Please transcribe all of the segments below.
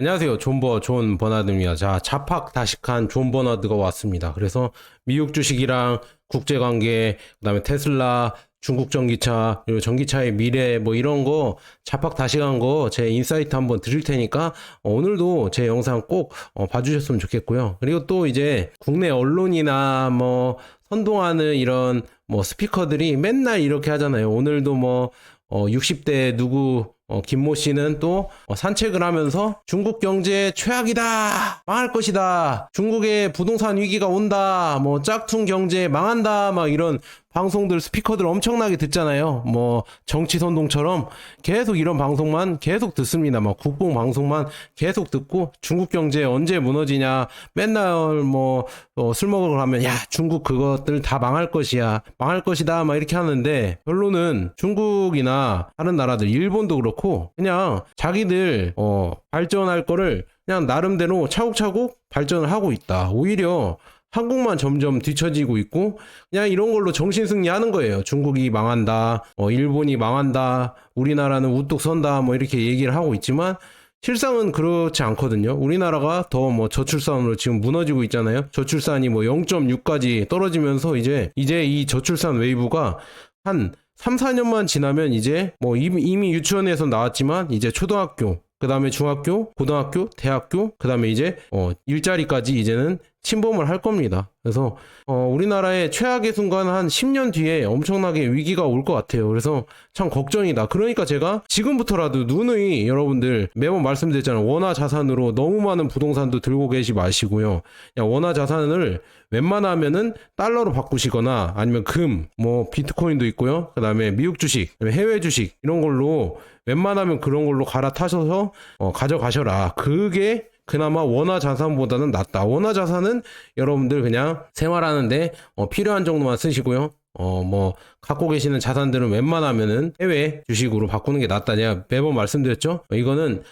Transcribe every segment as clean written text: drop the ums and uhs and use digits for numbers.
안녕하세요. 존 버나드입니다. 자, 자팍다식한 존 버나드가 왔습니다. 그래서 미국 주식이랑 국제관계, 그다음에 테슬라, 중국 전기차, 그리고 전기차의 미래 뭐 이런 거 자팍다식한 거 제 인사이트 한번 드릴 테니까 오늘도 제 영상 꼭 봐주셨으면 좋겠고요. 그리고 또 이제 국내 언론이나 뭐 선동하는 이런 뭐 스피커들이 맨날 이렇게 하잖아요. 오늘도 뭐 60대 누구 김모 씨는 또 산책을 하면서 중국 경제 최악이다, 망할 것이다, 중국의 부동산 위기가 온다, 뭐 짝퉁 경제 망한다, 막 이런 방송들 스피커들 엄청나게 듣잖아요. 뭐 정치 선동처럼 계속 이런 방송만 계속 듣습니다. 막 국뽕 방송만 계속 듣고 중국 경제 언제 무너지냐, 맨날 뭐 술 먹으러 가면 야 중국 그것들 다 망할 것이야, 망할 것이다, 막 이렇게 하는데 결론은 중국이나 다른 나라들 일본도 그렇고 그냥 자기들 발전할 거를 그냥 나름대로 차곡차곡 발전을 하고 있다. 오히려 한국만 점점 뒤처지고 있고 그냥 이런 걸로 정신승리 하는 거예요. 중국이 망한다, 일본이 망한다, 우리나라는 우뚝 선다, 뭐 이렇게 얘기를 하고 있지만 실상은 그렇지 않거든요. 우리나라가 더 뭐 저출산으로 지금 무너지고 있잖아요. 저출산이 뭐 0.6까지 떨어지면서 이제 이 저출산 웨이브가 한 3, 4년만 지나면 이제 뭐 이미 유치원에서 나왔지만 이제 초등학교, 그 다음에 중학교, 고등학교, 대학교, 그 다음에 이제 일자리까지 이제는 침범을 할 겁니다. 그래서 우리나라의 최악의 순간 한 10년 뒤에 엄청나게 위기가 올 것 같아요. 그래서 참 걱정이다. 그러니까 제가 지금부터라도 누누이 여러분들 매번 말씀드렸잖아요. 원화 자산으로 너무 많은 부동산도 들고 계시 마시고요. 그냥 원화 자산을 웬만하면은 달러로 바꾸시거나 아니면 금, 뭐 비트코인도 있고요. 그 다음에 미국 주식, 해외 주식 이런 걸로 웬만하면 그런 걸로 갈아타셔서 가져가셔라. 그게 그나마 원화 자산보다는 낫다. 원화 자산은 여러분들 그냥 생활하는데 필요한 정도만 쓰시고요. 뭐 갖고 계시는 자산들은 웬만하면은 해외 주식으로 바꾸는 게 낫다. 제가 매번 말씀드렸죠. 이거는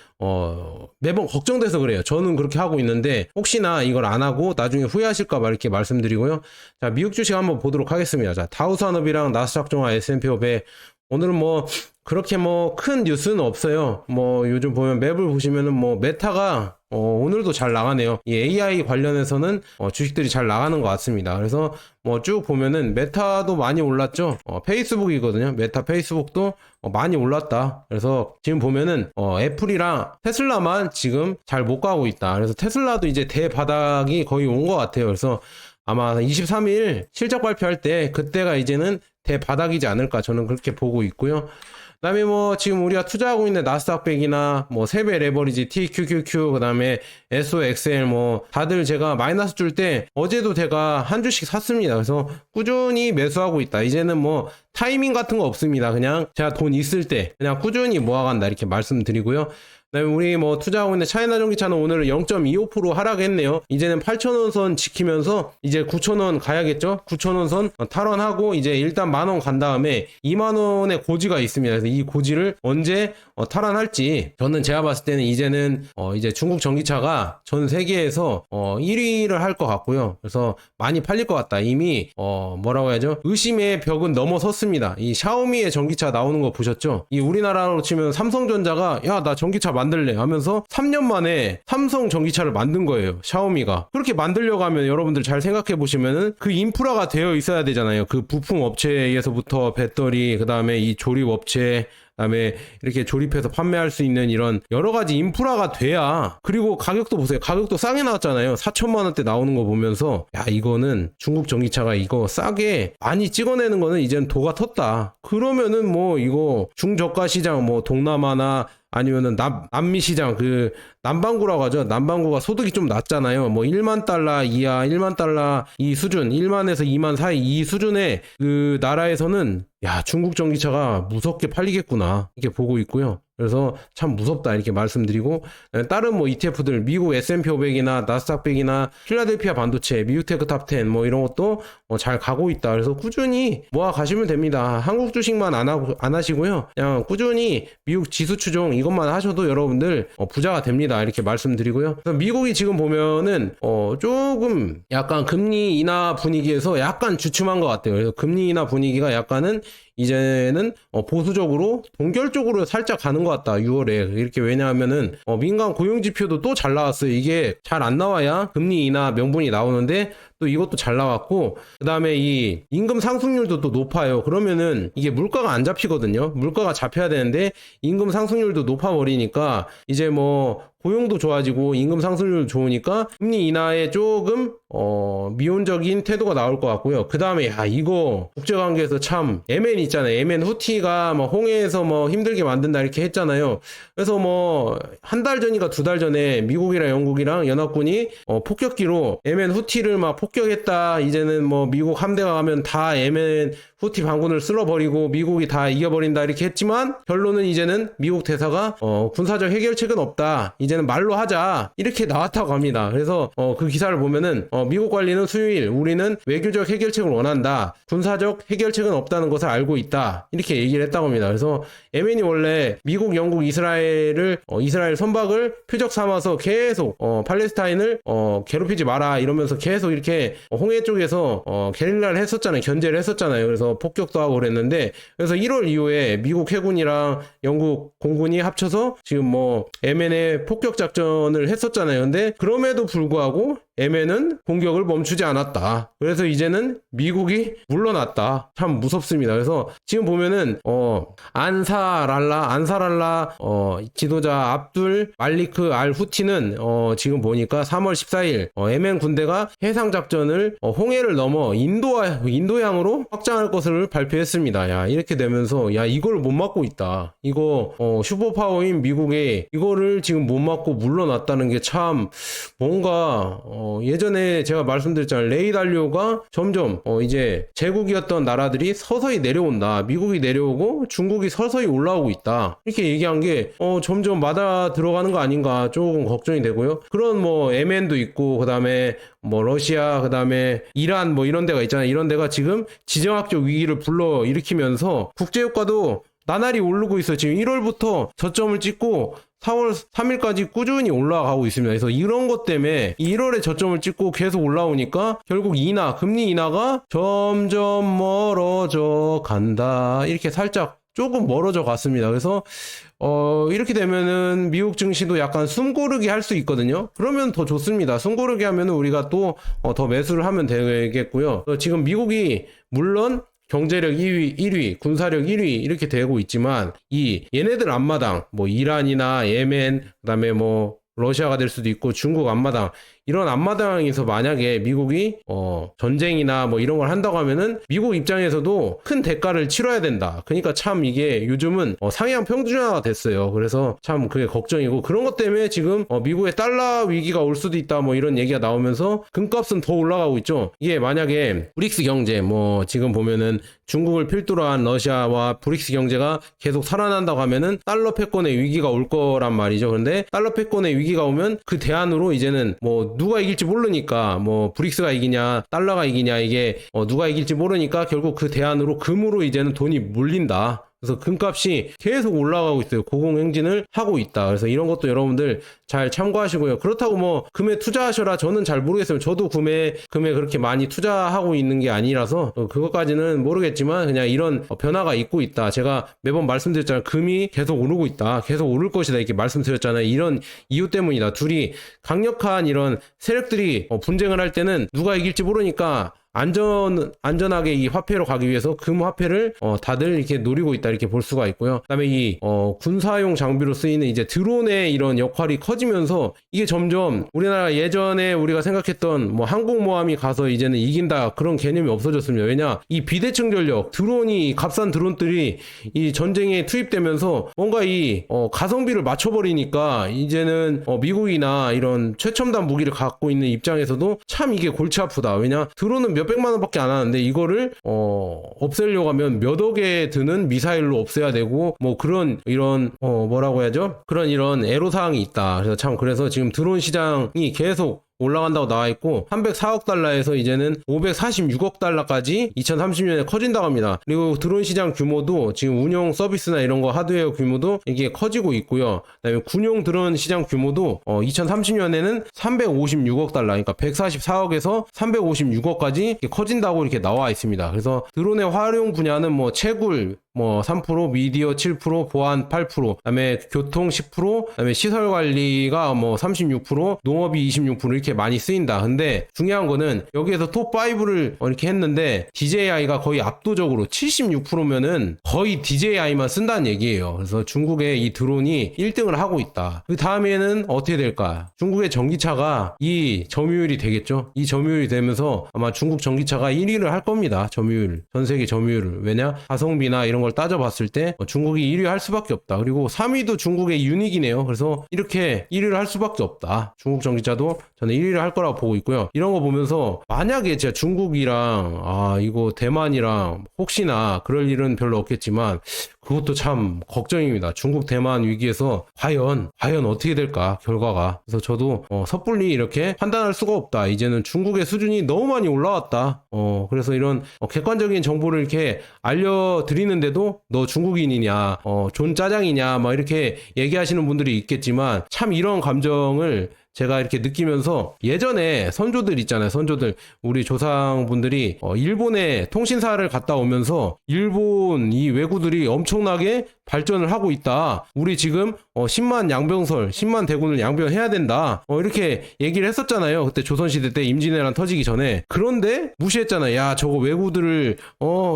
매번 걱정돼서 그래요. 저는 그렇게 하고 있는데 혹시나 이걸 안 하고 나중에 후회하실까 봐 이렇게 말씀드리고요. 자, 미국 주식 한번 보도록 하겠습니다. 자, 다우산업이랑 나스닥 종합 S&P 500 오늘은 뭐 그렇게 뭐 큰 뉴스는 없어요. 뭐 요즘 보면 맵을 보시면은 뭐 메타가 오늘도 잘 나가네요. 이 AI 관련해서는 주식들이 잘 나가는 것 같습니다. 그래서 뭐 쭉 보면은 메타도 많이 올랐죠. 페이스북이거든요. 메타 페이스북도 많이 올랐다. 그래서 지금 보면은 애플이랑 테슬라만 지금 잘 못 가고 있다. 그래서 테슬라도 이제 대바닥이 거의 온 것 같아요. 그래서 아마 23일 실적 발표할 때 그때가 이제는 대바닥이지 않을까 저는 그렇게 보고 있고요. 그다음에 뭐 지금 우리가 투자하고 있는 나스닥 100이나 뭐 세배 레버리지 TQQQ 그다음에 SOXL 뭐 다들 제가 마이너스 줄 때 어제도 제가 한 주씩 샀습니다. 그래서 꾸준히 매수하고 있다. 이제는 뭐 타이밍 같은 거 없습니다. 그냥 제가 돈 있을 때 그냥 꾸준히 모아간다 이렇게 말씀드리고요. 그다음에 우리 뭐 투자하고 있는 차이나 전기차는 오늘은 0.25% 하락했네요. 이제는 8,000원 선 지키면서 이제 9,000원 가야겠죠. 9,000원 선 탈원하고 이제 일단 10,000원 간 다음에 20,000원의 고지가 있습니다. 그래서 이 고지를 언제 탈환할지 저는 제가 봤을 때는 이제는 이제 중국 전기차가 전 세계에서 1위를 할 것 같고요. 그래서 많이 팔릴 것 같다. 이미 뭐라고 해야죠? 의심의 벽은 넘어섰습니다. 이 샤오미의 전기차 나오는 거 보셨죠? 이 우리나라로 치면 삼성전자가 야 나 전기차 만들래 하면서 3년 만에 삼성 전기차를 만든 거예요. 샤오미가. 그렇게 만들려고 하면 여러분들 잘 생각해 보시면은 그 인프라가 되어 있어야 되잖아요. 그 부품 업체에서부터 배터리, 그 다음에 이 조립 업체, 그다음에 이렇게 조립해서 판매할 수 있는 이런 여러 가지 인프라가 돼야. 그리고 가격도 보세요. 가격도 싸게 나왔잖아요. 4천만 원대 나오는 거 보면서 야 이거는 중국 전기차가 이거 싸게 많이 찍어내는 거는 이제는 도가 텄다. 그러면은 뭐 이거 중저가 시장 뭐 동남아나 아니면은 남미 시장 그 남반구라고 하죠. 남반구가 소득이 좀 낮잖아요. 뭐 1만 달러 이하, 1만 달러 이 수준, 1만에서 2만 사이 이 수준의 그 나라에서는 야 중국 전기차가 무섭게 팔리겠구나 이렇게 보고 있고요. 그래서 참 무섭다 이렇게 말씀드리고 다른 뭐 ETF들 미국 S&P 500이나 나스닥 100이나 필라델피아 반도체, 미국테크 탑10 뭐 이런 것도 잘 가고 있다. 그래서 꾸준히 모아 가시면 됩니다. 한국 주식만 안 하시고요. 그냥 꾸준히 미국 지수 추종 이것만 하셔도 여러분들 부자가 됩니다. 이렇게 말씀드리고요. 그래서 미국이 지금 보면은 조금 약간 금리 인하 분위기에서 약간 주춤한 것 같아요. 그래서 금리 인하 분위기가 약간은 이제는 보수적으로 동결적으로 살짝 가는 것 같다. 6월에 이렇게. 왜냐하면은 민간 고용 지표도 또 잘 나왔어요. 이게 잘 안 나와야 금리 인하 명분이 나오는데 또 이것도 잘 나왔고, 그 다음에 이 임금 상승률도 또 높아요. 그러면은 이게 물가가 안 잡히거든요. 물가가 잡혀야 되는데 임금 상승률도 높아버리니까 이제 뭐 고용도 좋아지고 임금 상승률도 좋으니까 금리 인하에 조금 미온적인 태도가 나올 것 같고요. 그 다음에 이거 국제관계에서 참 예멘 있잖아요. 예멘 후티가 뭐 홍해에서 뭐 힘들게 만든다 이렇게 했잖아요. 그래서 뭐 한 달 전인가 2달 전에 미국이랑 영국이랑 연합군이 폭격기로 예멘 후티를 막 폭격했다. 이제는 뭐 미국 함대가 가면 다 예멘 후티 반군을 쓸어버리고 미국이 다 이겨버린다 이렇게 했지만, 결론은 이제는 미국 대사가 군사적 해결책은 없다. 이제는 말로 하자 이렇게 나왔다고 합니다. 그래서 그 기사를 보면은 미국 관리는 수요일 우리는 외교적 해결책을 원한다. 군사적 해결책은 없다는 것을 알고 있다. 이렇게 얘기를 했다고 합니다. 그래서 예멘이 원래 미국, 영국, 이스라엘 선박을 표적 삼아서 계속 팔레스타인을 괴롭히지 마라 이러면서 계속 이렇게 홍해 쪽에서 게릴라를 했었잖아요. 견제를 했었잖아요. 그래서 폭격도 하고 그랬는데, 그래서 1월 이후에 미국 해군이랑 영국 공군이 합쳐서 지금 뭐 예멘에 폭격 작전을 했었잖아요. 근데 그럼에도 불구하고 예멘은 공격을 멈추지 않았다. 그래서 이제는 미국이 물러났다. 참 무섭습니다. 그래서 지금 보면은 안사랄라 지도자 압둘 말리크 알 후티는 지금 보니까 3월 14일 예멘 군대가 해상 작전을 홍해를 넘어 인도양으로 확장할 것을 발표했습니다. 이렇게 되면서 이걸 못 막고 있다. 이거 슈퍼파워인 미국에 이거를 지금 못 막고 물러났다는 게 참 뭔가 예전에 제가 말씀드렸잖아요. 레이 달리오가 점점 이제 제국이었던 나라들이 서서히 내려온다. 미국이 내려오고 중국이 서서히 올라오고 있다. 이렇게 얘기한 게 점점 맞아 들어가는 거 아닌가 조금 걱정이 되고요. 그런 뭐 예멘도 있고, 그 다음에 뭐 러시아, 그 다음에 이란 뭐 이런 데가 있잖아요. 이런 데가 지금 지정학적 위기를 불러 일으키면서 국제유가도 나날이 오르고 있어요. 지금 1월부터 저점을 찍고 4월 3일까지 꾸준히 올라가고 있습니다. 그래서 이런 것 때문에 1월에 저점을 찍고 계속 올라오니까 결국 금리 인하가 점점 멀어져 간다. 이렇게 살짝 조금 멀어져 갔습니다. 그래서 이렇게 되면은 미국 증시도 약간 숨고르기 할 수 있거든요. 그러면 더 좋습니다. 숨고르기 하면은 우리가 또 더 매수를 하면 되겠고요. 지금 미국이 물론 경제력 1위, 군사력 1위 이렇게 되고 있지만 얘네들 앞마당 뭐 이란이나 예멘, 그다음에 뭐 러시아가 될 수도 있고 중국 앞마당, 이런 앞마당에서 만약에 미국이 전쟁이나 뭐 이런 걸 한다고 하면은 미국 입장에서도 큰 대가를 치러야 된다. 그러니까 참 이게 요즘은 상향 평준화가 됐어요. 그래서 참 그게 걱정이고, 그런 것 때문에 지금 미국의 달러 위기가 올 수도 있다 뭐 이런 얘기가 나오면서 금값은 더 올라가고 있죠. 이게 만약에 브릭스 경제 뭐 지금 보면은 중국을 필두로 한 러시아와 브릭스 경제가 계속 살아난다고 하면은 달러 패권의 위기가 올 거란 말이죠. 그런데 달러 패권의 위기가 오면 그 대안으로 이제는 뭐 누가 이길지 모르니까 뭐 브릭스가 이기냐 달러가 이기냐 이게 누가 이길지 모르니까 결국 그 대안으로 금으로 이제는 돈이 몰린다. 그래서 금값이 계속 올라가고 있어요. 고공행진을 하고 있다. 그래서 이런 것도 여러분들 잘 참고하시고요. 그렇다고 뭐 금에 투자하셔라 저는 잘 모르겠어요. 저도 금에 그렇게 많이 투자하고 있는 게 아니라서 그것까지는 모르겠지만 그냥 이런 변화가 있고 있다. 제가 매번 말씀드렸잖아요. 금이 계속 오르고 있다. 계속 오를 것이다. 이렇게 말씀드렸잖아요. 이런 이유 때문이다. 둘이 강력한 이런 세력들이 분쟁을 할 때는 누가 이길지 모르니까 안전하게 이 화폐로 가기 위해서 금 화폐를 다들 이렇게 노리고 있다 이렇게 볼 수가 있고요. 그다음에 이 군사용 장비로 쓰이는 이제 드론의 이런 역할이 커지면서 이게 점점 우리나라 예전에 우리가 생각했던 뭐 항공모함이 가서 이제는 이긴다 그런 개념이 없어졌습니다. 왜냐 이 비대칭 전력 드론이 값싼 드론들이 이 전쟁에 투입되면서 뭔가 이 가성비를 맞춰버리니까 이제는 미국이나 이런 최첨단 무기를 갖고 있는 입장에서도 참 이게 골치 아프다. 왜냐 드론은 몇백만 원밖에 안 하는데 이거를 없애려고 하면 몇 억에 드는 미사일로 없애야 되고 뭐 그런 이런 뭐라고 해야죠? 그런 이런 애로사항이 있다. 그래서 지금 드론 시장이 계속 올라간다고 나와 있고 304억 달러에서 이제는 546억 달러까지 2030년에 커진다고 합니다. 그리고 드론 시장 규모도 지금 운용 서비스나 이런 거 하드웨어 규모도 이게 커지고 있고요. 그다음에 군용 드론 시장 규모도 2030년에는 356억 달러, 그러니까 144억에서 356억까지 커진다고 이렇게 나와 있습니다. 그래서 드론의 활용 분야는 뭐 채굴 3%, 미디어 7%, 보안 8%, 그다음에 교통 10%, 그다음에 시설 관리가 36%, 농업이 26% 이렇게 많이 쓰인다. 근데 중요한 거는 여기에서 톱5를 이렇게 했는데 DJI가 거의 압도적으로 76%면은 거의 DJI만 쓴다는 얘기예요. 그래서 중국의 이 드론이 1등을 하고 있다. 그 다음에는 어떻게 될까? 중국의 전기차가 이 점유율이 되겠죠. 이 점유율이 되면서 아마 중국 전기차가 1위를 할 겁니다. 점유율, 전 세계 점유율을. 왜냐? 가성비나 이런 걸 따져봤을 때 중국이 1위 할 수밖에 없다. 그리고 3위도 중국의 유닉이네요. 그래서 이렇게 1위를 할 수밖에 없다. 중국 전기차도 저는 1위를 할 거라고 보고 있고요. 이런 거 보면서 만약에 진짜 중국이랑 이거 대만이랑 혹시나 그럴 일은 별로 없겠지만 그것도 참 걱정입니다. 중국 대만 위기에서 과연 어떻게 될까 결과가. 그래서 저도 섣불리 이렇게 판단할 수가 없다. 이제는 중국의 수준이 너무 많이 올라왔다. 그래서 이런 객관적인 정보를 이렇게 알려드리는데도 너 중국인이냐, 존 짜장이냐, 막 이렇게 얘기하시는 분들이 있겠지만 참 이런 감정을 제가 이렇게 느끼면서 예전에 선조들 있잖아요. 선조들 우리 조상분들이 일본에 통신사를 갔다 오면서 일본 이 왜구들이 엄청나게 발전을 하고 있다. 우리 지금 10만 양병설, 10만 대군을 양병해야 된다. 이렇게 얘기를 했었잖아요. 그때 조선시대 때 임진왜란 터지기 전에. 그런데 무시했잖아요. 야 저거 왜구들을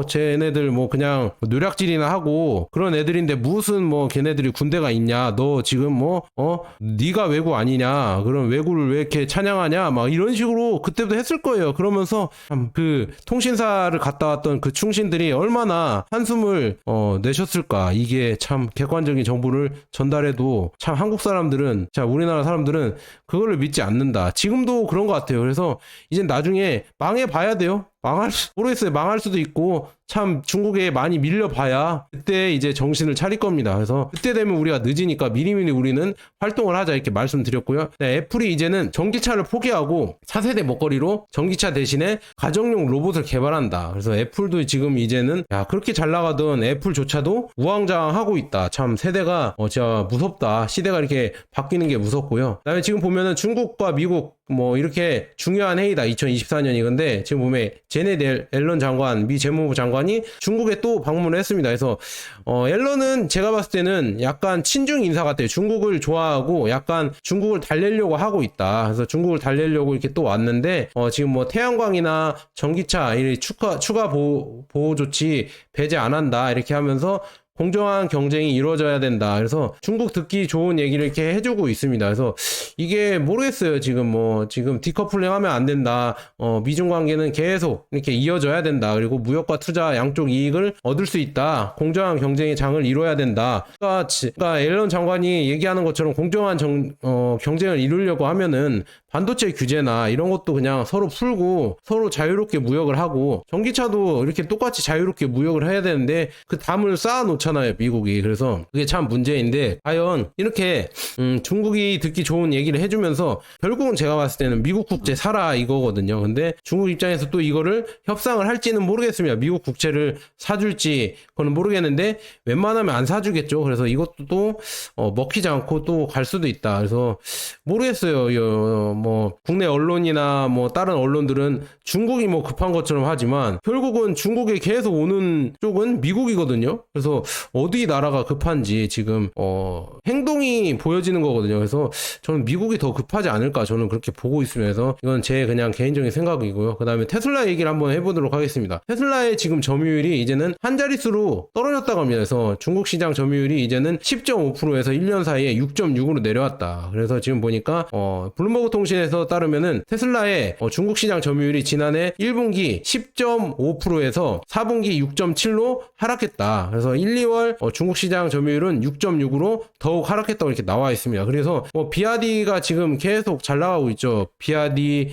쟤네들 뭐 그냥 노략질이나 하고 그런 애들인데 무슨 걔네들이 군대가 있냐. 너 지금 네가 왜구 아니냐. 그럼 왜구를 왜 이렇게 찬양하냐. 막 이런 식으로 그때부터 했을 거예요. 그러면서 참 그 통신사를 갔다 왔던 그 충신들이 얼마나 한숨을 내셨을까. 이게 참 객관적인 정보를 전달해도 참 한국 사람들은, 자 우리나라 사람들은 그거를 믿지 않는다. 지금도 그런 것 같아요. 그래서 이제 나중에 망해봐야 돼요. 모르겠어요. 망할 수도 있고 참 중국에 많이 밀려봐야 그때 이제 정신을 차릴 겁니다. 그래서 그때 되면 우리가 늦으니까 미리미리 우리는 활동을 하자 이렇게 말씀드렸고요. 네, 애플이 이제는 전기차를 포기하고 4세대 먹거리로 전기차 대신에 가정용 로봇을 개발한다. 그래서 애플도 지금 이제는 그렇게 잘 나가던 애플조차도 우왕좌왕하고 있다. 참 세대가 진짜 무섭다. 시대가 이렇게 바뀌는 게 무섭고요. 그다음에 지금 보면은 중국과 미국 이렇게 중요한 회의다. 2024년이. 근데 지금 보면 제넷 앨런 장관, 미 재무부 장관이 중국에 또 방문을 했습니다. 그래서 앨런은 제가 봤을 때는 약간 친중 인사 같아요. 중국을 좋아하고 약간 중국을 달래려고 하고 있다. 그래서 중국을 달래려고 이렇게 또 왔는데 지금 태양광이나 전기차 추가 보호 조치 배제 안 한다 이렇게 하면서 공정한 경쟁이 이루어져야 된다. 그래서 중국 듣기 좋은 얘기를 이렇게 해주고 있습니다. 그래서 이게 모르겠어요. 지금 디커플링 하면 안 된다. 미중 관계는 계속 이렇게 이어져야 된다. 그리고 무역과 투자 양쪽 이익을 얻을 수 있다. 공정한 경쟁의 장을 이뤄야 된다. 그러니까 앨런 장관이 얘기하는 것처럼 공정한 경쟁을 이루려고 하면은 반도체 규제나 이런 것도 그냥 서로 풀고 서로 자유롭게 무역을 하고 전기차도 이렇게 똑같이 자유롭게 무역을 해야 되는데 그 담을 쌓아놓잖아요 미국이. 그래서 그게 참 문제인데 과연 이렇게 중국이 듣기 좋은 얘기를 해주면서 결국은 제가 봤을 때는 미국 국채 사라 이거거든요. 근데 중국 입장에서 또 이거를 협상을 할지는 모르겠습니다. 미국 국채를 사줄지 그건 모르겠는데 웬만하면 안 사주겠죠. 그래서 이것도 또 먹히지 않고 또 갈 수도 있다. 그래서 모르겠어요. 국내 언론이나 다른 언론들은 중국이 급한 것처럼 하지만 결국은 중국에 계속 오는 쪽은 미국이거든요. 그래서 어디 나라가 급한지 지금 행동이 보여지는 거거든요. 그래서 저는 미국이 더 급하지 않을까 저는 그렇게 보고 있으면서 이건 제 그냥 개인적인 생각이고요. 그 다음에 테슬라 얘기를 한번 해보도록 하겠습니다. 테슬라의 지금 점유율이 이제는 한 자릿수로 떨어졌다고 합니다. 그래서 중국 시장 점유율이 이제는 10.5%에서 1년 사이에 6.6으로 내려왔다. 그래서 지금 보니까 블룸버그 통신에서 따르면은 테슬라의 중국 시장 점유율이 지난해 1분기 10.5%에서 4분기 6.7로 하락했다. 그래서 1, 2월 중국 시장 점유율은 6.6으로 더욱 하락했다고 이렇게 나와 있습니다. 그래서 비아디가 지금 계속 잘 나가고 있죠. 비아디,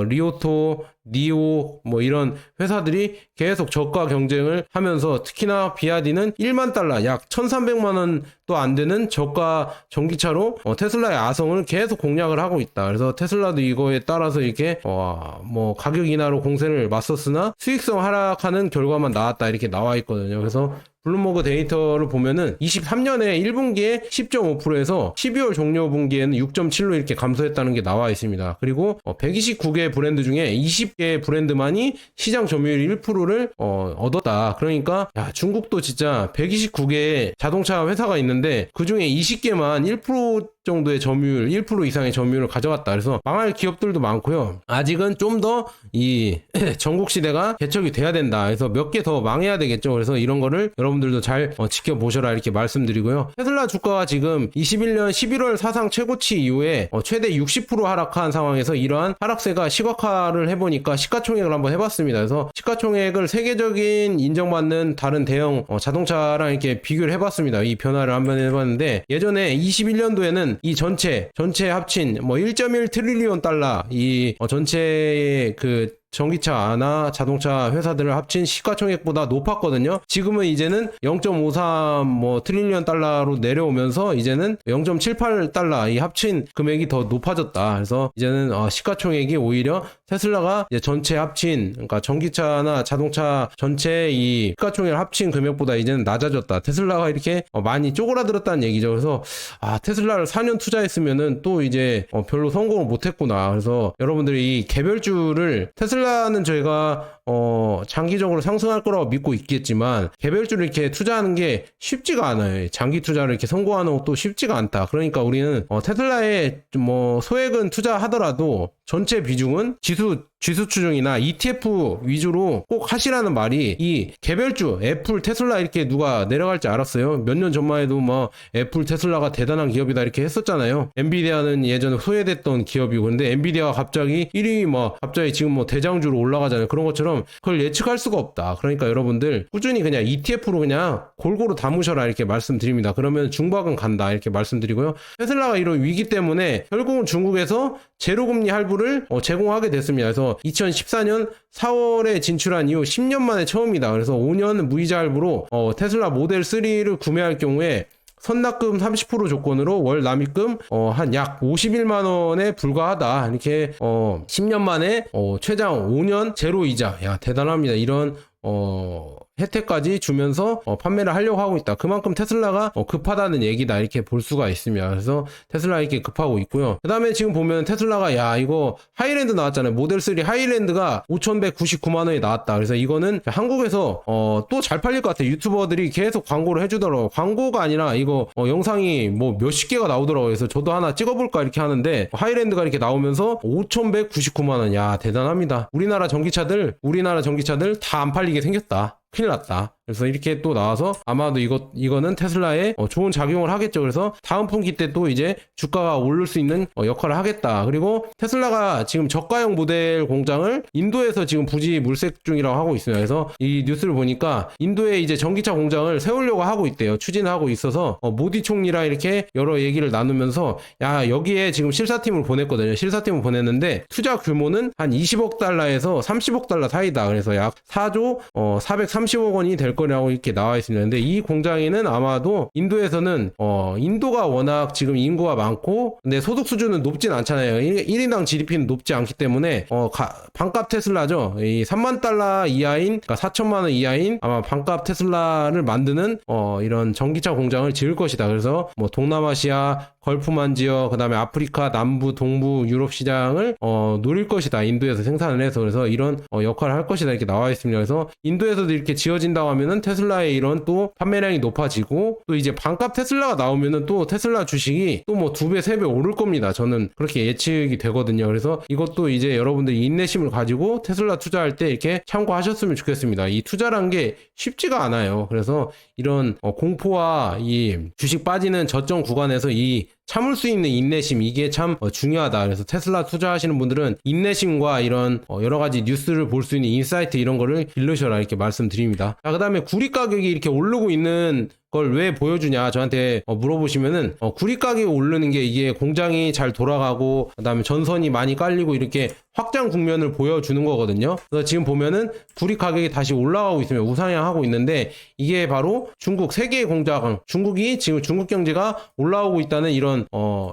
리오토, 니오 뭐 이런 회사들이 계속 저가 경쟁을 하면서 특히나 비아디는 1만 달러 약 1,300만 원도 안 되는 저가 전기차로 테슬라의 아성을 계속 공략을 하고 있다. 그래서 테슬라도 이거에 따라서 이렇게 뭐 가격 인하로 공세를 맞섰으나 수익성 하락하는 결과만 나왔다 이렇게 나와 있거든요. 그래서 블룸버그 데이터를 보면은 23년에 1분기에 10.5%에서 12월 종료 분기에는 6.7로 이렇게 감소했다는 게 나와 있습니다. 그리고 129개 브랜드 중에 20개 브랜드만이 시장 점유율 1%를 얻었다. 그러니까 야, 중국도 진짜 129개의 자동차 회사가 있는데 그 중에 20개만 1% 정도의 점유율, 1% 이상의 점유율을 가져갔다. 그래서 망할 기업들도 많고요. 아직은 좀 더 이 전국 시대가 개척이 돼야 된다. 그래서 몇 개 더 망해야 되겠죠. 그래서 이런 거를 여러분들도 잘 지켜보셔라 이렇게 말씀드리고요. 테슬라 주가가 지금 21년 11월 사상 최고치 이후에 최대 60% 하락한 상황에서 이러한 하락세가 시각화를 해보니까 시가총액을 한번 해봤습니다. 그래서 시가총액을 세계적인 인정받는 다른 대형 자동차랑 이렇게 비교를 해봤습니다. 이 변화를 한번 해봤는데 예전에 21년도에는 이 전체 합친 뭐 1.1 트릴리온 달러 이 전체의 그 전기차나 자동차 회사들을 합친 시가총액보다 높았거든요. 지금은 이제는 0.53 뭐 트릴리언 달러로 내려오면서 이제는 0.78 달러 이 합친 금액이 더 높아졌다. 그래서 이제는 시가총액이 오히려 테슬라가 이제 전체 합친 그러니까 전기차나 자동차 전체 이 시가총액을 합친 금액보다 이제는 낮아졌다. 테슬라가 이렇게 많이 쪼그라들었다는 얘기죠. 그래서 테슬라를 4년 투자했으면은 또 이제 별로 성공을 못했구나. 그래서 여러분들이 이 개별주를 테슬라는 저희가 장기적으로 상승할 거라고 믿고 있겠지만 개별주를 이렇게 투자하는 게 쉽지가 않아요. 장기 투자를 이렇게 성공하는 것도 쉽지가 않다. 그러니까 우리는 테슬라에 뭐 소액은 투자하더라도 전체 비중은 지수 추종이나 ETF 위주로 꼭 하시라는 말이 이 개별주 애플 테슬라 이렇게 누가 내려갈지 알았어요? 몇 년 전만 해도 뭐 애플 테슬라가 대단한 기업이다 이렇게 했었잖아요. 엔비디아는 예전에 소외됐던 기업이고 근데 엔비디아가 갑자기 1위 뭐 갑자기 지금 뭐 대장주로 올라가잖아요. 그런 것처럼 그걸 예측할 수가 없다. 그러니까 여러분들 꾸준히 그냥 ETF로 그냥 골고루 담으셔라 이렇게 말씀드립니다. 그러면 중박은 간다 이렇게 말씀드리고요. 테슬라가 이런 위기 때문에 결국은 중국에서 제로금리 할부를 제공하게 됐습니다. 그래서 2014년 4월에 진출한 이후 10년 만에 처음이다. 그래서 5년 무이자 할부로 테슬라 모델 3를 구매할 경우에 선납금 30% 조건으로 월 납입금 한 약 51만 원에 불과하다. 이렇게 10년 만에 최장 5년 제로 이자. 야, 대단합니다. 이런 혜택까지 주면서 판매를 하려고 하고 있다. 그만큼 테슬라가 급하다는 얘기다 이렇게 볼 수가 있습니다. 그래서 테슬라 이렇게 급하고 있고요. 그 다음에 지금 보면 테슬라가 야 이거 하이랜드 나왔잖아요. 모델 3 하이랜드가 5,199만 원에 나왔다. 그래서 이거는 한국에서 또 잘 팔릴 것 같아요. 유튜버들이 계속 광고를 해주더라고요. 광고가 아니라 이거 영상이 뭐 몇십 개가 나오더라고요. 그래서 저도 하나 찍어볼까 이렇게 하는데 하이랜드가 이렇게 나오면서 5,199만 원. 야 대단합니다. 우리나라 전기차들 다 안 팔리게 생겼다. 큰일 났다. 그래서 이렇게 또 나와서 아마도 이거는 테슬라에 좋은 작용을 하겠죠. 그래서 다음 분기 때 또 이제 주가가 오를 수 있는 역할을 하겠다. 그리고 테슬라가 지금 저가형 모델 공장을 인도에서 지금 부지 물색 중이라고 하고 있습니다. 그래서 이 뉴스를 보니까 인도에 이제 전기차 공장을 세우려고 하고 있대요. 추진하고 있어서 모디 총리랑 이렇게 여러 얘기를 나누면서 야 여기에 지금 실사팀을 보냈거든요. 실사팀을 보냈는데 투자 규모는 한 20억 달러에서 30억 달러 사이다. 그래서 약 4조 430억 원이 될 거라고 이렇게 나와 있습니다. 근데 이 공장에는 아마도 인도에서는 인도가 워낙 지금 인구가 많고 근데 소득 수준은 높진 않잖아요. 1인당 GDP는 높지 않기 때문에 반값 테슬라죠. 이 3만 달러 이하인 그러니까 4천만 원 이하인 아마 반값 테슬라를 만드는 이런 전기차 공장을 지을 것이다. 그래서 뭐 동남아시아 걸프만 지역 그다음에 아프리카 남부 동부 유럽 시장을 노릴 것이다. 인도에서 생산을 해서 그래서 이런 역할을 할 것이다 이렇게 나와 있습니다. 그래서 인도에서도 이렇게 지어진다고 하면은 테슬라의 이런 또 판매량이 높아지고 또 이제 반값 테슬라가 나오면은 또 테슬라 주식이 또 뭐 2배 3배 오를 겁니다. 저는 그렇게 예측이 되거든요. 그래서 이것도 이제 여러분들이 인내심을 가지고 테슬라 투자할 때 이렇게 참고하셨으면 좋겠습니다. 이 투자란 게 쉽지가 않아요. 그래서 이런 공포와 이 주식 빠지는 저점 구간에서 이 참을 수 있는 인내심 이게 참 중요하다. 그래서 테슬라 투자하시는 분들은 인내심과 이런 여러 가지 뉴스를 볼 수 있는 인사이트 이런 거를 길러셔라 이렇게 말씀드립니다. 자, 그다음에 구리 가격이 이렇게 오르고 있는 걸 왜 보여주냐 저한테 물어보시면은 구리 가격이 오르는 게 이게 공장이 잘 돌아가고 그다음에 전선이 많이 깔리고 이렇게 확장 국면을 보여주는 거거든요. 그래서 지금 보면은 구리 가격이 다시 올라가고 있으면 우상향하고 있는데 이게 바로 중국 세 개의 공장, 중국이 지금 중국 경제가 올라오고 있다는 이런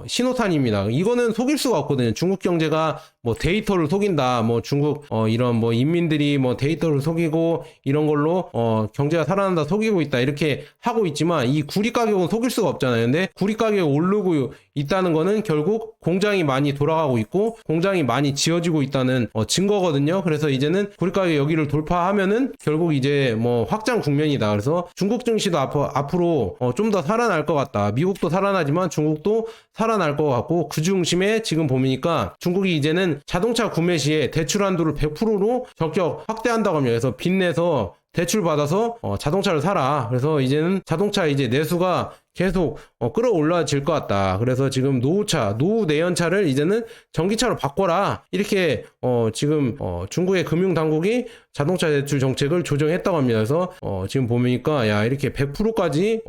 신호탄입니다. 이거는 속일 수가 없거든요. 중국 경제가 뭐 데이터를 속인다, 뭐 중국 이런 뭐 인민들이 뭐 데이터를 속이고 이런 걸로 경제가 살아난다 속이고 있다 이렇게 하고 있지만 이 구리 가격은 속일 수가 없잖아요. 근데 구리 가격이 오르고 있다는 거는 결국 공장이 많이 돌아가고 있고 공장이 많이 지어지고 있다는 증거거든요. 그래서 이제는 구리 가격 여기를 돌파하면은 결국 이제 뭐 확장 국면이다. 그래서 중국 증시도 앞으로 좀 더 살아날 것 같다. 미국도 살아나지만 중국도 살아날 것 같고 그 중심에 지금 보니까 중국이 이제는 자동차 구매 시에 대출 한도를 100%로 적격 확대한다고 합니다. 그래서 빚내서 대출 받아서 자동차를 사라. 그래서 이제는 자동차 이제 내수가 계속 끌어올라질 것 같다. 그래서 지금 노후 내연차를 이제는 전기차로 바꿔라. 이렇게 지금 중국의 금융 당국이 자동차 대출 정책을 조정했다고 합니다. 그래서 지금 보니까 야 이렇게 100%까지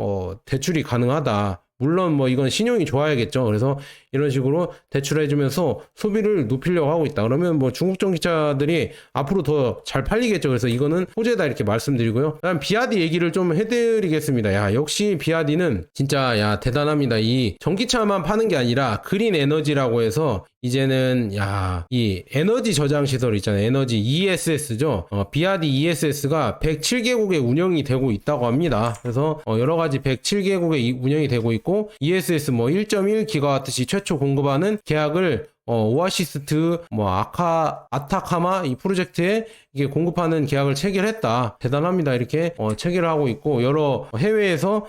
대출이 가능하다. 물론 뭐 이건 신용이 좋아야겠죠. 그래서 이런 식으로 대출해주면서 소비를 높이려고 하고 있다. 그러면 뭐 중국 전기차들이 앞으로 더 잘 팔리겠죠. 그래서 이거는 호재다 이렇게 말씀드리고요. 다음 비아디 얘기를 좀 해드리겠습니다. 야 역시 비아디는 진짜 야 대단합니다. 이 전기차만 파는 게 아니라 그린 에너지라고 해서 이제는 이 에너지 저장 시설 있잖아요. 에너지 ESS죠. 비아디 ESS가 107개국에 운영이 되고 있다고 합니다. 그래서 여러 가지 107개국에 운영이 되고 있고 ESS 뭐 1.1기가와트시 최초 공급하는 계약을 오아시스트 아타카마 이 프로젝트에 이게 공급하는 계약을 체결했다. 대단합니다. 이렇게 체결을 하고 있고 여러 해외에서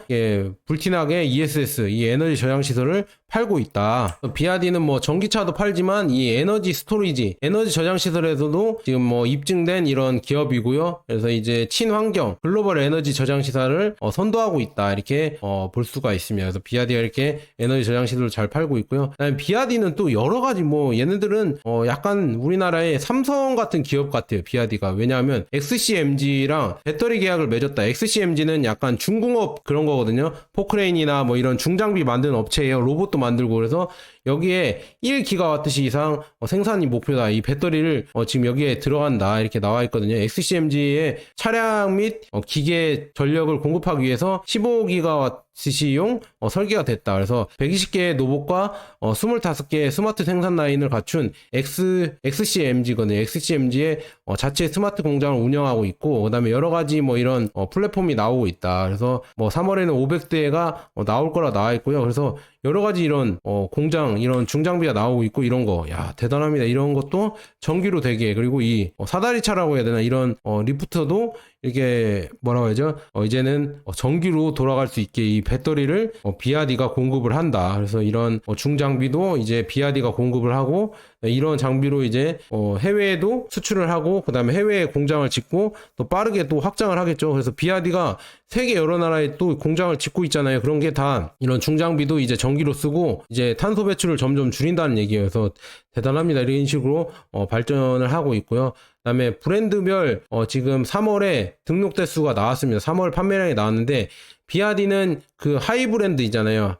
불티나게 ESS 이 에너지 저장 시설을 팔고 있다. 비아디는 뭐 전기차도 팔지만 이 에너지 스토리지, 에너지 저장 시설에서도 지금 뭐 입증된 이런 기업이고요. 그래서 이제 친환경 글로벌 에너지 저장 시설을 선도하고 있다. 이렇게 볼 수가 있습니다. 그래서 비아디가 이렇게 에너지 저장 시설을 잘 팔고 있고요. 그다음에 비아디는 또 여러 가지 뭐 얘네들은 약간 우리나라의 삼성 같은 기업 같아요. 비아디가. 왜냐하면 XCMG랑 배터리 계약을 맺었다. XCMG는 약간 중공업 그런 거거든요. 포크레인이나 뭐 이런 중장비 만드는 업체예요. 로봇도 만들고. 그래서 여기에 1기가와트시 이상 생산이 목표다. 이 배터리를 지금 여기에 들어간다. 이렇게 나와 있거든요. XCMG의 차량 및 기계 전력을 공급하기 위해서 15기가와트시용 설계가 됐다. 그래서 120개의 로봇과 25개의 스마트 생산 라인을 갖춘 XCMG거든요. XCMG의 자체 스마트 공장을 운영하고 있고, 그 다음에 여러 가지 뭐 이런 플랫폼이 나오고 있다. 그래서 뭐 3월에는 500대가 나올 거라 나와 있고요. 그래서 여러 가지 이런 공장 이런 중장비가 나오고 있고 이런 거 야 대단합니다. 이런 것도 전기로 되게 그리고 이 사다리차라고 해야 되나 이런 리프트도 이렇게 뭐라고 해야죠? 이제는 전기로 돌아갈 수 있게 이 배터리를 비아디가 공급을 한다. 그래서 이런 중장비도 이제 비아디가 공급을 하고 이런 장비로 이제 해외에도 수출을 하고 그다음에 해외에 공장을 짓고 또 빠르게 또 확장을 하겠죠. 그래서 비아디가 세계 여러 나라에 또 공장을 짓고 있잖아요. 그런 게 다 이런 중장비도 이제 전기로 쓰고 이제 탄소 배출을 점점 줄인다는 얘기예요. 그래서 대단합니다. 이런 식으로 발전을 하고 있고요. 그다음에 브랜드별 지금 3월에 등록 대수가 나왔습니다. 3월 판매량이 나왔는데 비아디는 그 하이 브랜드 있잖아요.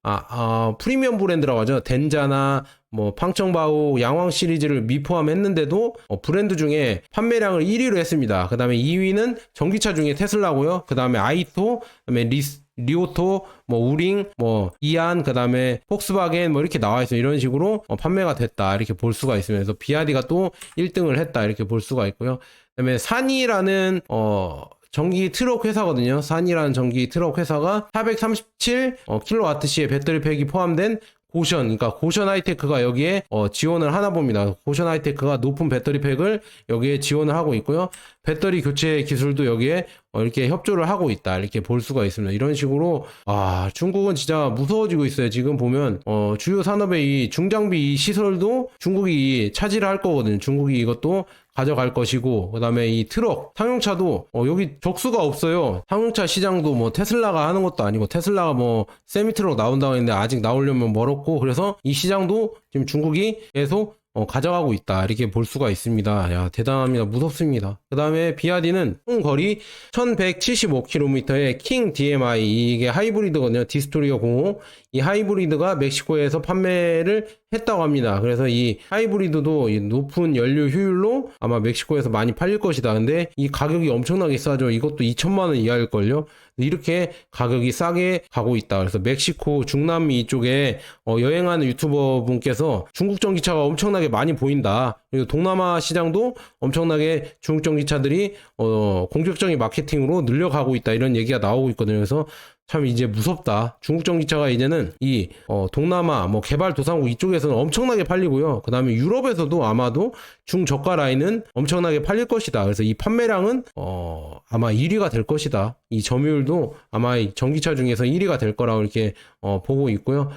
프리미엄 브랜드라고 하죠. 덴자나 뭐 팡청바오 양왕 시리즈를 미포함했는데도 브랜드 중에 판매량을 1위로 했습니다. 그 다음에 2위는 전기차 중에 테슬라고요. 그 다음에 아이토, 그 다음에 리오토, 뭐 우링, 뭐 이안, 그 다음에 폭스바겐 뭐 이렇게 나와 있어요. 이런 식으로 판매가 됐다 이렇게 볼 수가 있습니다. 그래서 비아디가 또 1등을 했다 이렇게 볼 수가 있고요. 그 다음에 산이라는 전기 트럭 회사거든요. 산이라는 전기 트럭 회사가 437 킬로와트시의 배터리 팩이 포함된 그러니까 고션 하이테크가 여기에 지원을 하나 봅니다. 고션 하이테크가 높은 배터리 팩을 여기에 지원을 하고 있고요. 배터리 교체 기술도 여기에 이렇게 협조를 하고 있다. 이렇게 볼 수가 있습니다. 이런 식으로 중국은 진짜 무서워지고 있어요. 지금 보면 주요 산업의 이 중장비 이 시설도 중국이 차지를 할 거거든요. 중국이 이것도 가져갈 것이고 그다음에 이 트럭 상용차도 여기 적수가 없어요. 상용차 시장도 뭐 테슬라가 하는 것도 아니고 테슬라가 뭐 세미 트럭 나온다고 했는데 아직 나오려면 멀었고 그래서 이 시장도 지금 중국이 계속 가져가고 있다 이렇게 볼 수가 있습니다. 야, 대단합니다. 무섭습니다. 그 다음에 비아디는 총 거리 1175km의 킹 DMI, 이게 하이브리드거든요. 디스토리어 05. 이 하이브리드가 멕시코에서 판매를 했다고 합니다. 그래서 이 하이브리드도 이 높은 연료 효율로 아마 멕시코에서 많이 팔릴 것이다. 근데 이 가격이 엄청나게 싸죠. 이것도 2천만 원 이하일걸요. 이렇게 가격이 싸게 가고 있다. 그래서 멕시코, 중남미 이쪽에 여행하는 유튜버 분께서 중국 전기차가 엄청나게 많이 보인다. 그리고 동남아 시장도 엄청나게 중국 전기차들이 공격적인 마케팅으로 늘려가고 있다. 이런 얘기가 나오고 있거든요. 그래서 참 이제 무섭다. 중국 전기차가 이제는 이 동남아 뭐 개발도상국 이쪽에서는 엄청나게 팔리고요. 그 다음에 유럽에서도 아마도 중저가 라인은 엄청나게 팔릴 것이다. 그래서 이 판매량은 아마 1위가 될 것이다. 이 점유율도 아마 이 전기차 중에서 1위가 될 거라고 이렇게 보고 있고요.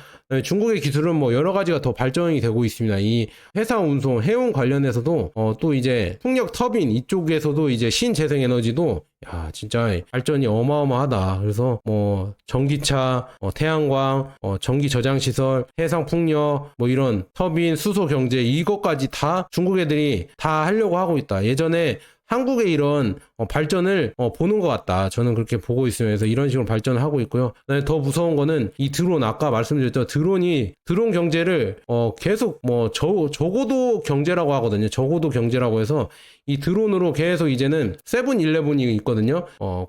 중국의 기술은 뭐 여러 가지가 더 발전이 되고 있습니다. 이 해상 운송, 해운 관련해서도 또 이제 풍력 터빈 이쪽에서도 이제 신재생 에너지도 야, 진짜 발전이 어마어마하다. 그래서 뭐 전기차, 태양광, 전기 저장 시설, 해상 풍력, 뭐 이런 터빈, 수소 경제 이것까지 다 중국 애들이 다 하려고 하고 있다. 예전에 한국의 이런 발전을 보는 것 같다. 저는 그렇게 보고 있으면서 그래서 이런 식으로 발전을 하고 있고요. 더 무서운 거는 이 드론, 아까 말씀드렸죠. 드론 경제를 계속 뭐 적어도 경제라고 하거든요. 적어도 경제라고 해서 이 드론으로 계속 이제는 세븐일레븐이 있거든요.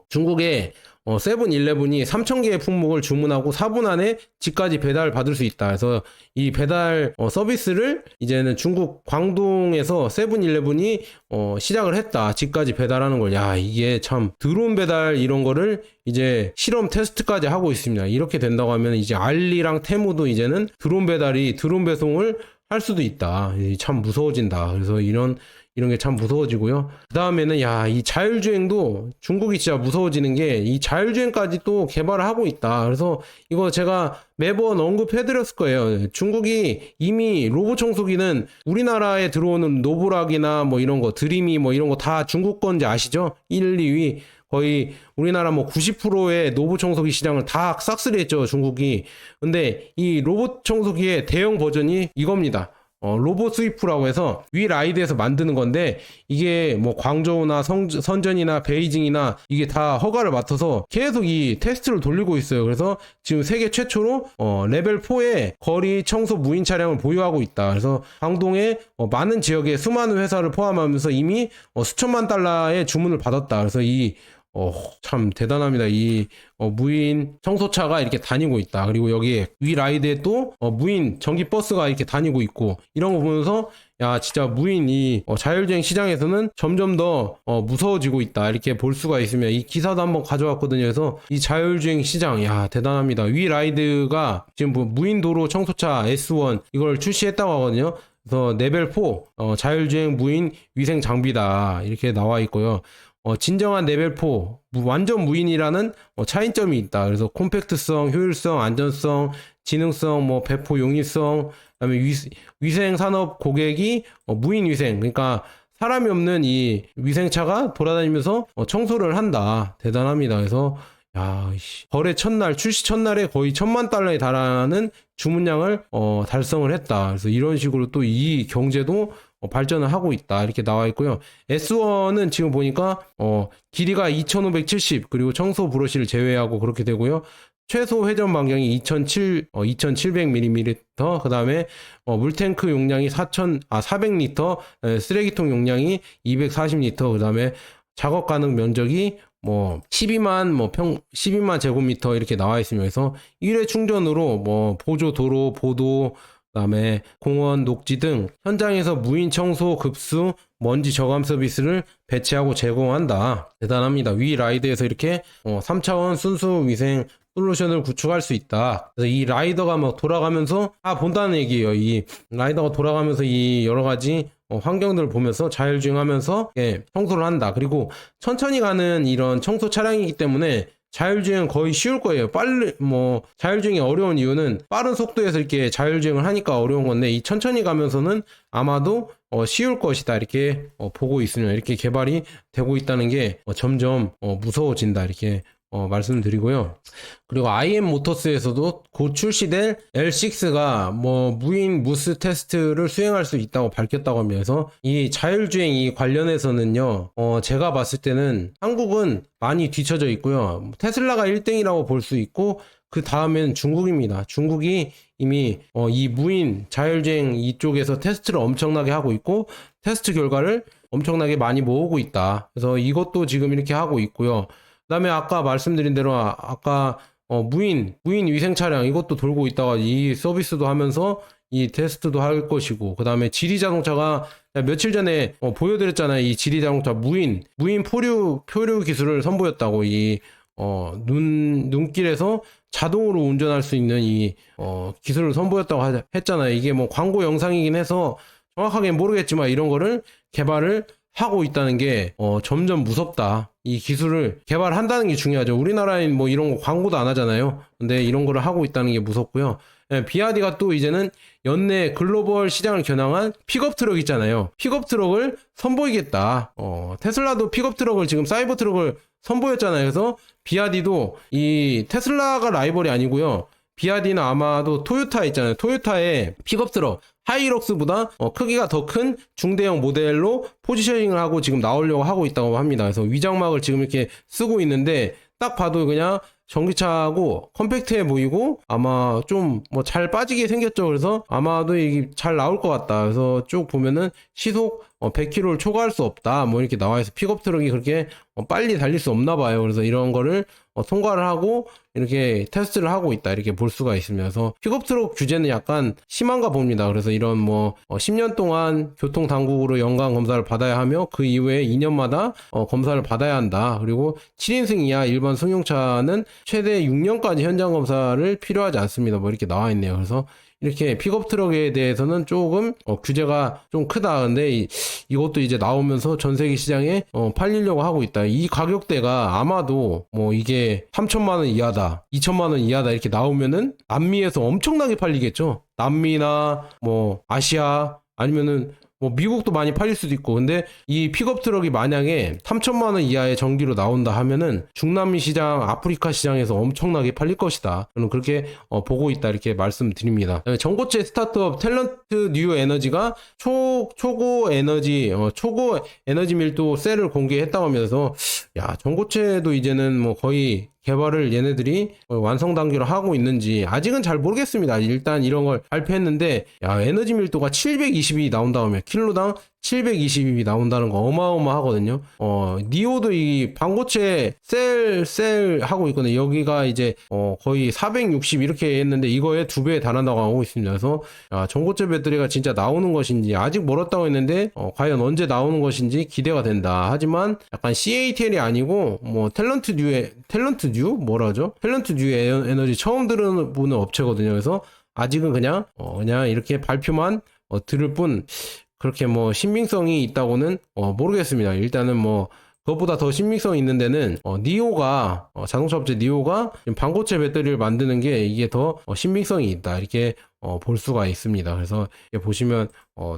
중국에 세븐일레븐이 3,000개의 품목을 주문하고 4분 안에 집까지 배달 받을 수 있다. 그래서 이 배달 서비스를 이제는 중국 광동에서 세븐일레븐이 시작을 했다. 집까지 배달하는 걸. 야, 이게 참 드론 배달 이런 거를 이제 실험 테스트까지 하고 있습니다. 이렇게 된다고 하면 이제 알리랑 테무도 이제는 드론 배송을 할 수도 있다. 참 무서워진다. 그래서 이런 게 참 무서워지고요. 그 다음에는 이 자율주행도 중국이 진짜 무서워지는 게 이 자율주행까지 또 개발을 하고 있다. 그래서 이거 제가 매번 언급해드렸을 거예요. 중국이 이미 로봇 청소기는 우리나라에 들어오는 노브락이나 뭐 이런 거, 드림이 뭐 이런 거 다 중국 건지 아시죠? 1, 2위. 거의 우리나라 뭐 90%의 로봇 청소기 시장을 다 싹쓸이 했죠, 중국이. 근데 이 로봇 청소기의 대형 버전이 이겁니다. 로봇 스위프라고 해서 위 라이드에서 만드는 건데 이게 뭐 광저우나 선전이나 베이징이나 이게 다 허가를 맡아서 계속 이 테스트를 돌리고 있어요. 그래서 지금 세계 최초로 레벨 4의 거리 청소 무인 차량을 보유하고 있다. 그래서 광동의 많은 지역의 수많은 회사를 포함하면서 이미 수천만 달러의 주문을 받았다. 그래서 참 대단합니다. 이 무인 청소차가 이렇게 다니고 있다. 그리고 여기 위 라이드에 또 무인 전기 버스가 이렇게 다니고 있고 이런 거 보면서 야, 진짜 무인 이 자율주행 시장에서는 점점 더 무서워지고 있다. 이렇게 볼 수가 있으면 이 기사도 한번 가져왔거든요. 그래서 이 자율주행 시장, 야, 대단합니다. 위 라이드가 지금 무인 도로 청소차 S1 이걸 출시했다고 하거든요. 그래서 레벨 4 자율주행 무인 위생 장비다. 이렇게 나와 있고요. 진정한 레벨 4 완전 무인이라는 차이점이 있다. 그래서 콤팩트성, 효율성, 안전성, 지능성, 뭐 배포 용이성, 그다음에 위생 산업 고객이 무인 위생, 그러니까 사람이 없는 이 위생차가 돌아다니면서 청소를 한다. 대단합니다. 그래서 거래 첫날, 출시 첫날에 거의 1,000만 달러에 달하는 주문량을 달성을 했다. 그래서 이런 식으로 또 이 경제도 발전을 하고 있다. 이렇게 나와 있고요. S1은 지금 보니까 길이가 2,570 그리고 청소 브러쉬를 제외하고 그렇게 되고요. 최소 회전 반경이 2,700mm, 그 다음에 물탱크 용량이 400리터, 쓰레기통 용량이 240리터, 그 다음에 작업 가능 면적이 12만 제곱미터 이렇게 나와 있으면서 그래서 1회 충전으로 보조 도로, 보도, 그다음에 공원, 녹지 등 현장에서 무인 청소, 급수, 먼지 저감 서비스를 배치하고 제공한다. 대단합니다. 위 라이드에서 이렇게 3차원 순수 위생 솔루션을 구축할 수 있다. 그래서 이 라이더가 돌아가면서 본다는 얘기예요. 이 라이더가 돌아가면서 이 여러 가지 환경들을 보면서 자율주행하면서 청소를 한다. 그리고 천천히 가는 이런 청소 차량이기 때문에 자율주행은 거의 쉬울 거예요. 자율주행이 어려운 이유는 빠른 속도에서 이렇게 자율주행을 하니까 어려운 건데 이 천천히 가면서는 아마도 쉬울 것이다. 이렇게 보고 있으면 이렇게 개발이 되고 있다는 게 점점 무서워진다. 이렇게 말씀드리고요. 그리고 IM 모터스에서도 곧 출시될 L6가 뭐 무인 무스 테스트를 수행할 수 있다고 밝혔다고 하면서 이 자율주행 이 관련해서는요, 제가 봤을 때는 한국은 많이 뒤처져 있고요. 테슬라가 1등이라고 볼 수 있고, 그 다음엔 중국입니다. 중국이 이미 이 무인 자율주행 이쪽에서 테스트를 엄청나게 하고 있고, 테스트 결과를 엄청나게 많이 모으고 있다. 그래서 이것도 지금 이렇게 하고 있고요. 그다음에 아까 말씀드린 대로 아까 무인 위생 차량 이것도 돌고 있다가 이 서비스도 하면서 이 테스트도 할 것이고, 그다음에 지리 자동차가 며칠 전에 보여드렸잖아요. 이 지리 자동차 무인 표류 기술을 선보였다고. 이 눈길에서 자동으로 운전할 수 있는 이 기술을 선보였다고 했잖아요. 이게 뭐 광고 영상이긴 해서 정확하게 모르겠지만 이런 거를 개발을 하고 있다는 게 점점 무섭다. 이 기술을 개발한다는 게 중요하죠. 우리나라엔 뭐 이런 거 광고도 안 하잖아요. 근데 이런 거를 하고 있다는 게 무섭고요. 비아디가 또 이제는 연내 글로벌 시장을 겨냥한 픽업 트럭 있잖아요. 픽업 트럭을 선보이겠다. 테슬라도 픽업 트럭을 지금 사이버 트럭을 선보였잖아요. 그래서 비아디도 이 테슬라가 라이벌이 아니고요. 비아디는 아마도 토요타 있잖아요. 토요타의 픽업 트럭 하이럭스보다 크기가 더 큰 중대형 모델로 포지셔닝을 하고 지금 나오려고 하고 있다고 합니다. 그래서 위장막을 지금 이렇게 쓰고 있는데 딱 봐도 그냥 전기차하고 컴팩트해 보이고 아마 좀 뭐 잘 빠지게 생겼죠. 그래서 아마도 이게 잘 나올 것 같다. 그래서 쭉 보면은 시속 100km를 초과할 수 없다. 뭐 이렇게 나와 있어. 픽업 트럭이 그렇게 빨리 달릴 수 없나 봐요. 그래서 이런 거를 통과를 하고 이렇게 테스트를 하고 있다. 이렇게 볼 수가 있으면서 픽업 트럭 규제는 약간 심한가 봅니다. 그래서 이런 뭐 10년 동안 교통 당국으로 연간 검사를 받아야 하며 그 이후에 2년마다 검사를 받아야 한다. 그리고 7인승 이하 일반 승용차는 최대 6년까지 현장 검사를 필요하지 않습니다. 뭐 이렇게 나와 있네요. 그래서 이렇게 픽업 트럭에 대해서는 조금 규제가 좀 크다. 근데 이것도 이제 나오면서 전 세계 시장에 팔리려고 하고 있다. 이 가격대가 아마도 뭐 이게 3천만 원 이하다, 2천만 원 이하다 이렇게 나오면은 남미에서 엄청나게 팔리겠죠. 남미나 뭐 아시아 아니면은 뭐 미국도 많이 팔릴 수도 있고. 근데 이 픽업 트럭이 만약에 3천만 원 이하의 전기로 나온다 하면은 중남미 시장, 아프리카 시장에서 엄청나게 팔릴 것이다. 저는 그렇게 보고 있다 이렇게 말씀드립니다. 전고체 스타트업 탤런트 뉴 에너지가 초고 에너지 밀도 셀을 공개했다고 하면서 야, 전고체도 이제는 뭐 거의 개발을 얘네들이 완성 단계로 하고 있는지 아직은 잘 모르겠습니다. 일단 이런 걸 발표했는데 야, 에너지 밀도가 720이 나온다고 하면 킬로당 720이 나온다는 거 어마어마하거든요. 니오도 이 반고체 셀 하고 있거든요. 여기가 이제 거의 460 이렇게 했는데 이거에 2배에 달한다고 하고 있습니다. 그래서 전고체 배터리가 진짜 나오는 것인지 아직 멀었다고 했는데 과연 언제 나오는 것인지 기대가 된다. 하지만 약간 CATL이 아니고 뭐 탤런트 뉴 뭐라죠? 탤런트 뉴 에너지 처음 들어보는 업체거든요. 그래서 아직은 그냥 이렇게 발표만 들을 뿐 그렇게 뭐 신빙성이 있다고는 모르겠습니다. 일단은 뭐 그것보다 더 신빙성이 있는 데는 니오가 자동차 업체 니오가 반고체 배터리를 만드는 게 이게 더 신빙성이 있다 이렇게 볼 수가 있습니다. 그래서 보시면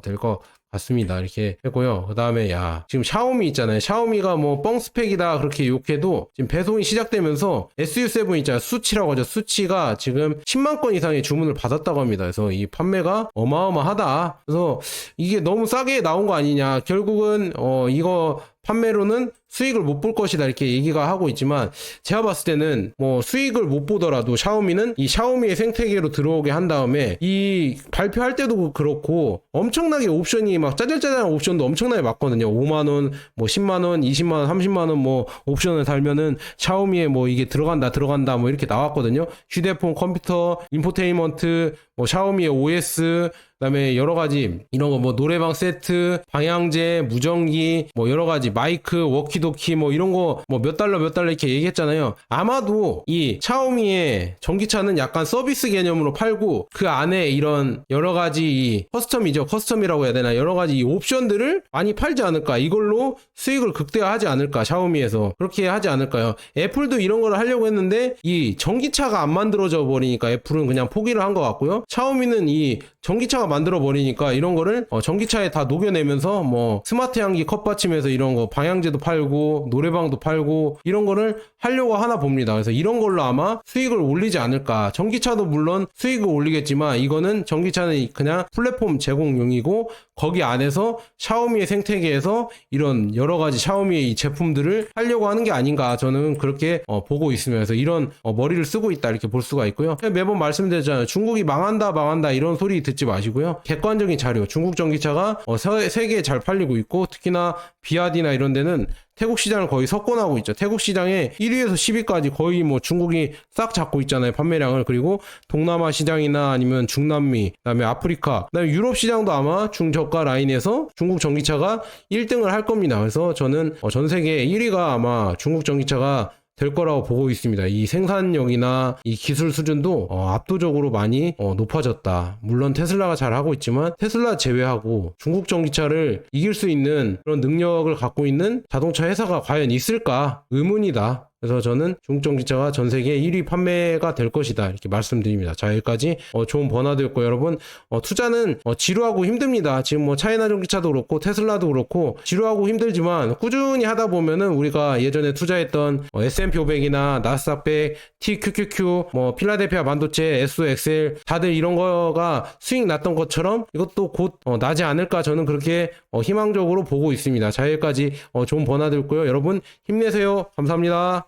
될 것 같습니다. 이렇게 했고요. 그 다음에 지금 샤오미 있잖아요. 샤오미가 뭐 뻥 스펙이다 그렇게 욕해도 지금 배송이 시작되면서 SU7 있잖아요. 수치라고 하죠. 수치가 지금 10만 건 이상의 주문을 받았다고 합니다. 그래서 이 판매가 어마어마하다. 그래서 이게 너무 싸게 나온 거 아니냐. 결국은 이거 판매로는 수익을 못 볼 것이다 이렇게 얘기가 하고 있지만 제가 봤을 때는 뭐 수익을 못 보더라도 샤오미는 이 샤오미의 생태계로 들어오게 한 다음에 이 발표할 때도 그렇고 엄청나게 옵션이 막 짜잘짜잘한 옵션도 엄청나게 많거든요. 5만원 뭐 10만원 20만원 30만원 뭐 옵션을 달면은 샤오미에 뭐 이게 들어간다 뭐 이렇게 나왔거든요. 휴대폰 컴퓨터 인포테인먼트 뭐 샤오미의 OS 그다음에 여러 가지 이런 거 뭐 노래방 세트, 방향제, 무전기, 뭐 여러 가지 마이크, 워키도키 뭐 이런 거 뭐 몇 달러 이렇게 얘기했잖아요. 아마도 이 샤오미의 전기차는 약간 서비스 개념으로 팔고 그 안에 이런 여러 가지 이 커스텀이라고 해야 되나 여러 가지 이 옵션들을 많이 팔지 않을까. 이걸로 수익을 극대화하지 않을까. 샤오미에서 그렇게 하지 않을까요? 애플도 이런 거를 하려고 했는데 이 전기차가 안 만들어져 버리니까 애플은 그냥 포기를 한 것 같고요. 샤오미는 이 전기차가 만들어 버리니까 이런 거를 전기차에 다 녹여내면서 뭐 스마트 향기 컵받침에서 이런 거 방향제도 팔고 노래방도 팔고 이런 거를 하려고 하나 봅니다. 그래서 이런 걸로 아마 수익을 올리지 않을까. 전기차도 물론 수익을 올리겠지만 이거는 전기차는 그냥 플랫폼 제공용이고 거기 안에서 샤오미의 생태계에서 이런 여러 가지 샤오미의 이 제품들을 하려고 하는 게 아닌가, 저는 그렇게 보고 있습니다. 그래서 이런 머리를 쓰고 있다 이렇게 볼 수가 있고요. 매번 말씀드렸잖아요. 중국이 망한다 이런 소리 듣지 마시고요. 객관적인 자료, 중국 전기차가 세계에 잘 팔리고 있고 특히나 비아디나 이런 데는 태국 시장을 거의 석권하고 있죠. 태국 시장에 1위에서 10위까지 거의 뭐 중국이 싹 잡고 있잖아요, 판매량을. 그리고 동남아 시장이나 아니면 중남미, 그다음에 아프리카, 그다음에 유럽 시장도 아마 중저가 라인에서 중국 전기차가 1등을 할 겁니다. 그래서 저는 전 세계 1위가 아마 중국 전기차가 될 거라고 보고 있습니다. 이 생산력이나 이 기술 수준도 압도적으로 많이 높아졌다. 물론 테슬라가 잘 하고 있지만 테슬라 제외하고 중국 전기차를 이길 수 있는 그런 능력을 갖고 있는 자동차 회사가 과연 있을까? 의문이다. 그래서 저는 중국 전기차가 전 세계 1위 판매가 될 것이다 이렇게 말씀드립니다. 자, 여기까지 좋은 버나드였고, 여러분 투자는 지루하고 힘듭니다. 지금 뭐 차이나 전기차도 그렇고 테슬라도 그렇고 지루하고 힘들지만 꾸준히 하다 보면은 우리가 예전에 투자했던 S&P 500이나 나스닥 100, TQQQ, 뭐 필라델피아 반도체, SOXL 다들 이런 거가 수익 났던 것처럼 이것도 곧 나지 않을까, 저는 그렇게 희망적으로 보고 있습니다. 자, 여기까지 좋은 버나드였고요. 여러분 힘내세요. 감사합니다.